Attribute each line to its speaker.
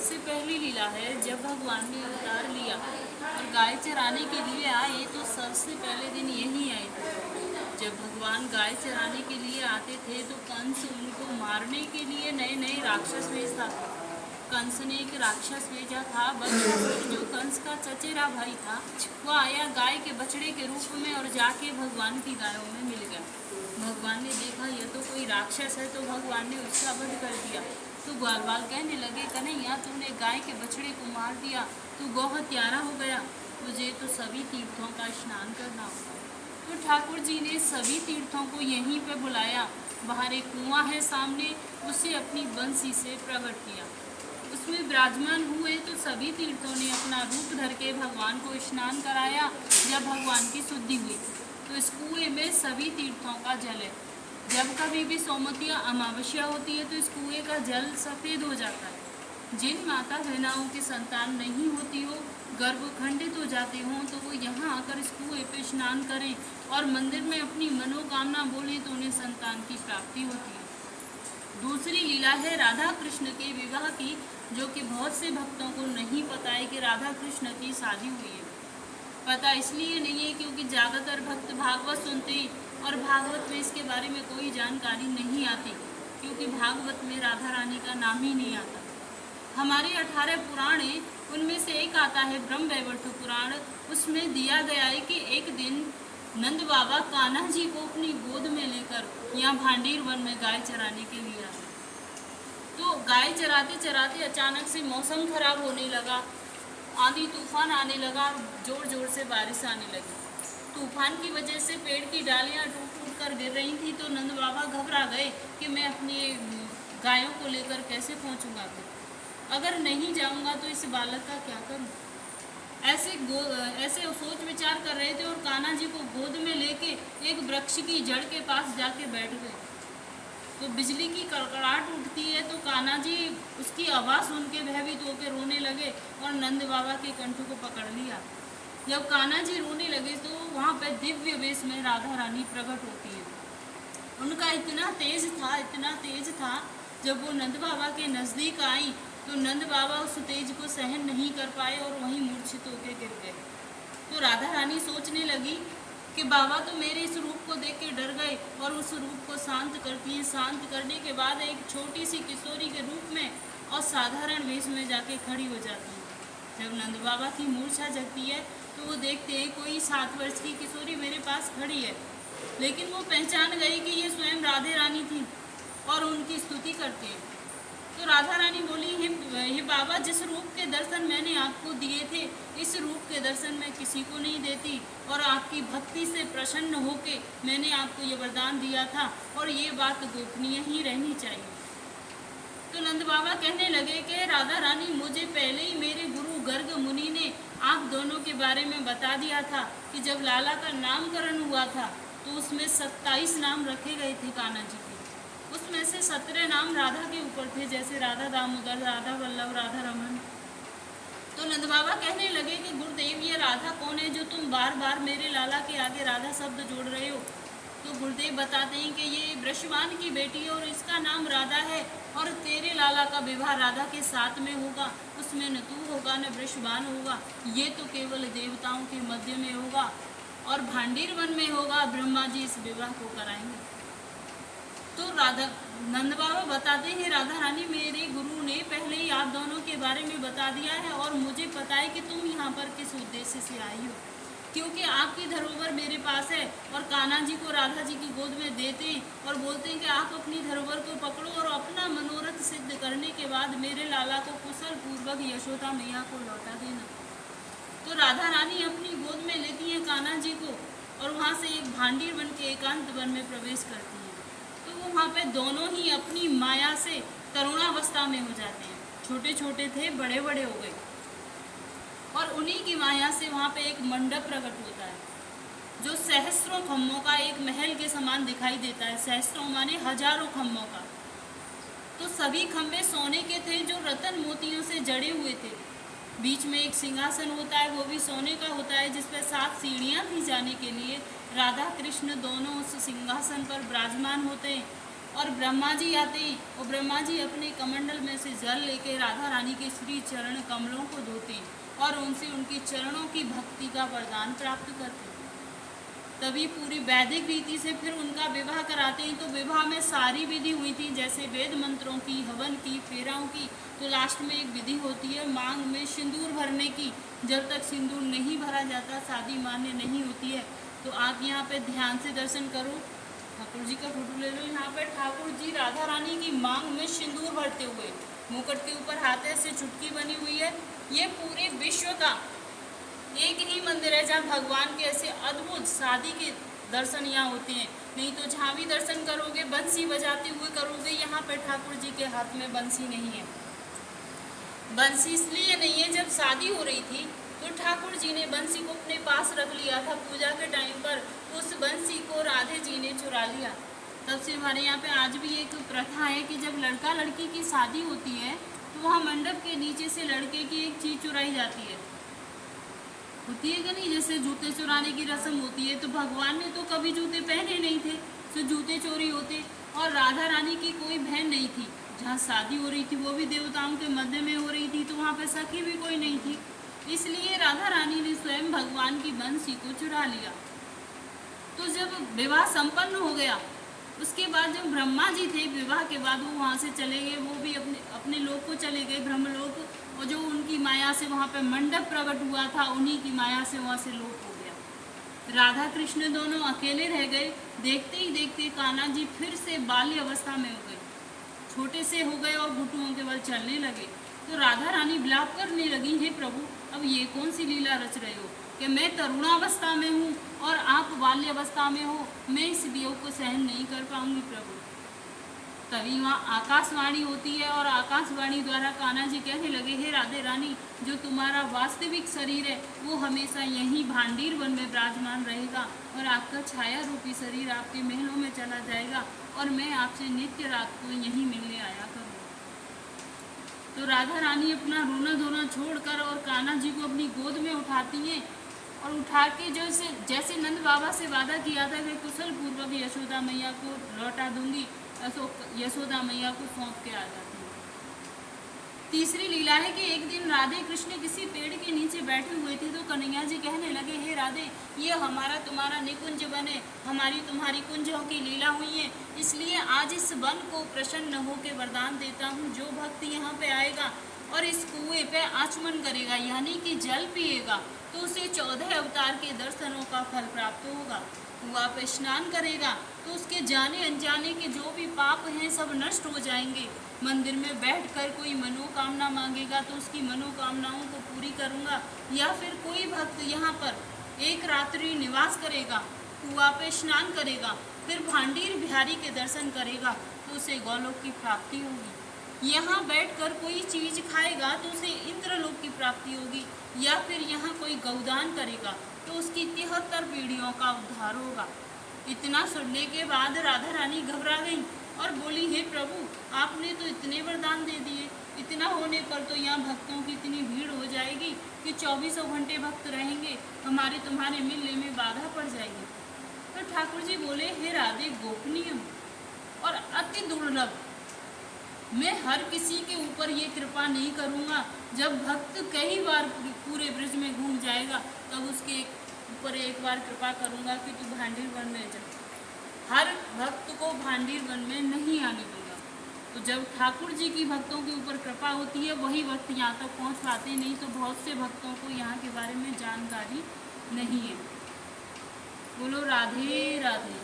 Speaker 1: सबसे पहली लीला है जब भगवान ने अवतार लिया और गाय चराने के लिए आए तो सबसे पहले दिन यही आए थे। जब भगवान गाय चराने के लिए आते थे तो कंस उनको मारने के लिए नए नए राक्षस भेजता था। कंस ने एक राक्षस भेजा था बकासुर, जो कंस का चचेरा भाई था। वह आया गाय के बछड़े के रूप में और जाके भगवान की गायों में मिल गया। भगवान ने देखा यह तो कोई राक्षस है, तो भगवान ने उसका वध कर दिया। तो ग्वाल बाल कहने लगे, कन्हैया तूने गाय के बछड़े को मार दिया, तू गौ हत्यारा हो गया, तुझे तो सभी तीर्थों का स्नान करना होगा। तो ठाकुर जी ने सभी तीर्थों को यहीं पे बुलाया। बाहर एक कुआं है सामने, उसे अपनी बंसी से प्रकट किया, उसमें विराजमान हुए। तो सभी तीर्थों ने अपना रूप धर के भगवान को स्नान कराया। जब भगवान की शुद्धि हुई तो इस कुएं में सभी तीर्थों का जल है। जब कभी भी सोमवती या अमावस्या होती है तो इस कुएं का जल सफ़ेद हो जाता है। जिन माता बहनाओं की संतान नहीं होती हो, गर्भ खंडित हो जाते हों, तो वो यहाँ आकर इस कुएं पे स्नान करें और मंदिर में अपनी मनोकामना बोलें तो उन्हें संतान की प्राप्ति होती है। दूसरी लीला है राधा कृष्ण के विवाह की, जो कि बहुत से भक्तों को नहीं पता है कि राधा कृष्ण की शादी हुई है। पता इसलिए नहीं है क्योंकि ज़्यादातर भक्त भागवत सुनते हैं और भागवत में इसके बारे में कोई जानकारी नहीं आती, क्योंकि भागवत में राधा रानी का नाम ही नहीं आता। हमारे 18 पुराण हैं, उनमें से एक आता है ब्रह्म वैवर्त पुराण। उसमें दिया गया है कि एक दिन नंद बाबा कान्हा जी को अपनी गोद में लेकर यहाँ भांडीर वन में गाय चराने के लिए आए। तो गाय चराते चराते अचानक से मौसम खराब होने लगा, आंधी तूफान आने लगा, जोर जोर से बारिश आने लगी। तूफान की वजह से पेड़ की डालियां टूट टूट कर गिर रही थी। तो नंद बाबा घबरा गए कि मैं अपनी गायों को लेकर कैसे पहुंचूंगा, अगर नहीं जाऊंगा तो इस बालक का क्या करूं। ऐसे सोच विचार कर रहे थे और कान्हा जी को गोद में लेके एक वृक्ष की जड़ के पास जाके बैठ गए। तो बिजली की कड़कड़ाहट उठती है, तो कान्हा जी उसकी आवाज़ सुन के भयभीत होकर रोने लगे और नंद बाबा के कंठ को पकड़ लिया। जब कान्हा जी रोने लगे तो वहाँ पे दिव्य वेश में राधा रानी प्रकट होती है। उनका इतना तेज था, जब वो नंद बाबा के नज़दीक आई तो नंद बाबा उस तेज को सहन नहीं कर पाए और वहीं मूर्छित होकर गिर गए। तो राधा रानी सोचने लगी कि बाबा तो मेरे इस रूप को देख के डर गए और उस रूप को शांत करती हैं। शांत करने के बाद एक छोटी सी किशोरी के रूप में और साधारण वेश में जाके खड़ी हो जाती है। जब नंद बाबा की मूर्छा जगती है तो वो देखते हैं कोई 7 वर्ष की किशोरी मेरे पास खड़ी है, लेकिन वो पहचान गई कि ये स्वयं राधे रानी थी और उनकी स्तुति करते हैं। तो राधा रानी बोली, हे बाबा, जिस रूप के दर्शन मैंने आपको दिए थे, इस रूप के दर्शन मैं किसी को नहीं देती और आपकी भक्ति से प्रसन्न होके मैंने आपको ये वरदान दिया था और ये बात गोपनीय ही रहनी चाहिए। तो नंद बाबा कहने लगे कि राधा रानी, मुझे पहले ही मेरे गुरु गर्ग मुनि ने आप दोनों के बारे में बता दिया था कि जब लाला का नामकरण हुआ था तो उसमें 27 नाम रखे गए थे कान्हा जी के। उसमें से 17 नाम राधा के ऊपर थे, जैसे राधा दामोदर, राधा वल्लभ, राधा रमन। तो नंद बाबा कहने लगे कि गुरुदेव, ये राधा कौन है जो तुम बार बार मेरे लाला के आगे राधा शब्द जोड़ रहे हो। तो गुरुदेव बताते हैं कि ये वृषभान की बेटी है और इसका नाम राधा है और तेरे लाला का विवाह राधा के साथ में होगा, उसमें न तू होगा न वृषभान होगा, ये तो केवल देवताओं के मध्य में होगा और भांडीर वन में होगा, ब्रह्मा जी इस विवाह को कराएंगे। तो नंद बाबा बताते हैं, राधा रानी, मेरे गुरु ने पहले ही आप दोनों के बारे में बता दिया है और मुझे पता है कि तुम यहाँ पर किस उद्देश्य से आई हो, क्योंकि आपकी धरोहर मेरे पास है। और कान्हा जी को राधा जी की गोद में देते हैं और बोलते हैं कि आप अपनी धरोहर को पकड़ो और अपना मनोरथ सिद्ध करने के बाद मेरे लाला को कुशल पूर्वक यशोदा मैया को लौटा देना। तो राधा रानी अपनी गोद में लेती हैं कान्हा जी को और वहाँ से एक भांडीर वन के एकांत वन में प्रवेश करती हैं। तो वो वहाँ पे दोनों ही अपनी माया से तरुणावस्था में हो जाते हैं। छोटे छोटे थे, बड़े बड़े हो गए और उन्हीं की माया से वहाँ पे एक मंडप प्रकट होता है जो सहस्त्रों खम्भों का एक महल के समान दिखाई देता है। सहस्त्रों माने हजारों खम्भों का। तो सभी खम्भे सोने के थे जो रतन मोतियों से जड़े हुए थे। बीच में एक सिंहासन होता है, वो भी सोने का होता है, जिस पर 7 सीढ़ियाँ थी जाने के लिए। राधा कृष्ण दोनों उस सिंहासन पर विराजमान होते हैं और ब्रह्मा जी आते ही और ब्रह्मा जी अपने कमंडल में से जल लेके राधा रानी के श्री चरण कमलों को धोते और उनसे उनके चरणों की भक्ति का वरदान प्राप्त करते। तभी पूरी वैदिक रीति से फिर उनका विवाह कराते हैं। तो विवाह में सारी विधि हुई थी, जैसे वेद मंत्रों की, हवन की, फेराओं की। तो लास्ट में एक विधि होती है मांग में सिंदूर भरने की। जब तक सिंदूर नहीं भरा जाता शादी मान्य नहीं होती है। तो आप यहाँ पे ध्यान से दर्शन करो, ठाकुर जी का फोटो ले लो। यहाँ पे ठाकुर जी राधा रानी की मांग में सिंदूर भरते हुए, मुकुट के ऊपर हाथ से चुटकी बनी हुई है। ये पूरे विश्व का एक ही मंदिर है जहाँ भगवान के ऐसे अद्भुत शादी के दर्शन यहाँ होते हैं। नहीं तो जहाँ भी दर्शन करोगे बंसी बजाते हुए करोगे। यहाँ पे ठाकुर जी के हाथ में बंसी नहीं है। बंसी इसलिए नहीं है, जब शादी हो रही थी तो ठाकुर जी ने बंसी को अपने पास रख लिया था पूजा के टाइम पर। उस बंसी को राधे जी ने चुरा लिया। तब से हमारे यहाँ पे आज भी एक प्रथा है कि जब लड़का लड़की की शादी होती है तो वहाँ मंडप के नीचे से लड़के की एक चीज़ चुराई जाती है। होती है कि नहीं, जैसे जूते चुराने की रस्म होती है। तो भगवान ने तो कभी जूते पहने नहीं थे तो जूते चोरी होते। और राधा रानी की कोई बहन नहीं थी, जहाँ शादी हो रही थी वो भी देवताओं के मध्य में हो रही थी, तो वहाँ पे सखी भी कोई नहीं थी। इसलिए राधा रानी ने स्वयं भगवान की बंसी को चुरा लिया। तो जब विवाह संपन्न हो गया उसके बाद जब ब्रह्मा जी थे विवाह के बाद वो वहाँ से चले गए, वो भी अपने लोक को चले गए, ब्रह्मलोक। और जो उनकी माया से वहाँ पे मंडप प्रकट हुआ था उन्हीं की माया से वहाँ से लोप हो गया। राधा कृष्ण दोनों अकेले रह गए। देखते ही देखते कान्हा जी फिर से बाल्य अवस्था में हो गए, छोटे से हो गए और घुटनों के बल चलने लगे। तो राधा रानी विलाप करने लगी, हे प्रभु अब ये कौन सी लीला रच रहे हो कि मैं तरुणावस्था में हूँ और आप बाल्य अवस्था में हो, मैं इस वियोग को सहन नहीं कर पाऊंगी प्रभु। तभी वहाँ आकाशवाणी होती है और आकाशवाणी द्वारा कान्हा जी कहने लगे, हे राधे रानी जो तुम्हारा वास्तविक शरीर है वो हमेशा यहीं भांडीर वन में विराजमान रहेगा और आपका छाया रूपी शरीर आपके महलों में चला जाएगा और मैं आपसे नित्य रात को यहीं मिलने आया करूँगा। तो राधा रानी अपना रोना धोना छोड़कर और कान्हा जी को अपनी गोद में उठाती हैं और उठा के जैसे नंद बाबा से वादा किया था कि कुशल पूर्वक यशोदा मैया को लौटा दूंगी, यशोदा मैया को सौंप के आ जाती है। तीसरी लीला है कि एक दिन राधे कृष्ण किसी पेड़ के नीचे बैठे हुए थे तो कन्हैया जी कहने लगे, हे राधे ये हमारा तुम्हारा निकुंज वन है, हमारी तुम्हारी कुंजों की लीला हुई है, इसलिए आज इस वन को प्रसन्न होकर वरदान देता हूँ। जो भक्त यहाँ पे आएगा और इस कुएं पे आचमन करेगा यानी कि जल पिएगा तो उसे 14 अवतार के दर्शनों का फल प्राप्त होगा। कुआं पे स्नान करेगा तो उसके जाने अनजाने के जो भी पाप हैं सब नष्ट हो जाएंगे। मंदिर में बैठकर कोई मनोकामना मांगेगा तो उसकी मनोकामनाओं को पूरी करूँगा। या फिर कोई भक्त यहाँ पर एक रात्रि निवास करेगा, कुआं पे स्नान करेगा, फिर भांडीर बिहारी के दर्शन करेगा तो उसे गौलोक की प्राप्ति होगी। यहाँ बैठकर कोई चीज़ खाएगा तो उसे इंद्रलोक की प्राप्ति होगी। या फिर यहाँ कोई गौदान करेगा तो उसकी 73 पीढ़ियों का उद्धार होगा। इतना सुनने के बाद राधा रानी घबरा गई और बोली, हे प्रभु आपने तो इतने वरदान दे दिए, इतना होने पर तो यहाँ भक्तों की इतनी भीड़ हो जाएगी कि 24 घंटे भक्त रहेंगे, हमारे तुम्हारे मिलने में बाधा पड़ जाएगी। तो ठाकुर जी बोले, हे राधे गोपनीय और अति दुर्लभ, मैं हर किसी के ऊपर ये कृपा नहीं करूँगा। जब भक्त कई बार पूरे ब्रज में घूम जाएगा तब उसके ऊपर एक बार कृपा करूँगा कि तू भांडीर वन में जा। हर भक्त को भांडीर वन में नहीं आने देगा। तो जब ठाकुर जी की भक्तों के ऊपर कृपा होती है वही भक्त यहाँ तक पहुँच पाते, नहीं तो बहुत से भक्तों को यहाँ के बारे में जानकारी नहीं है। बोलो राधे राधे।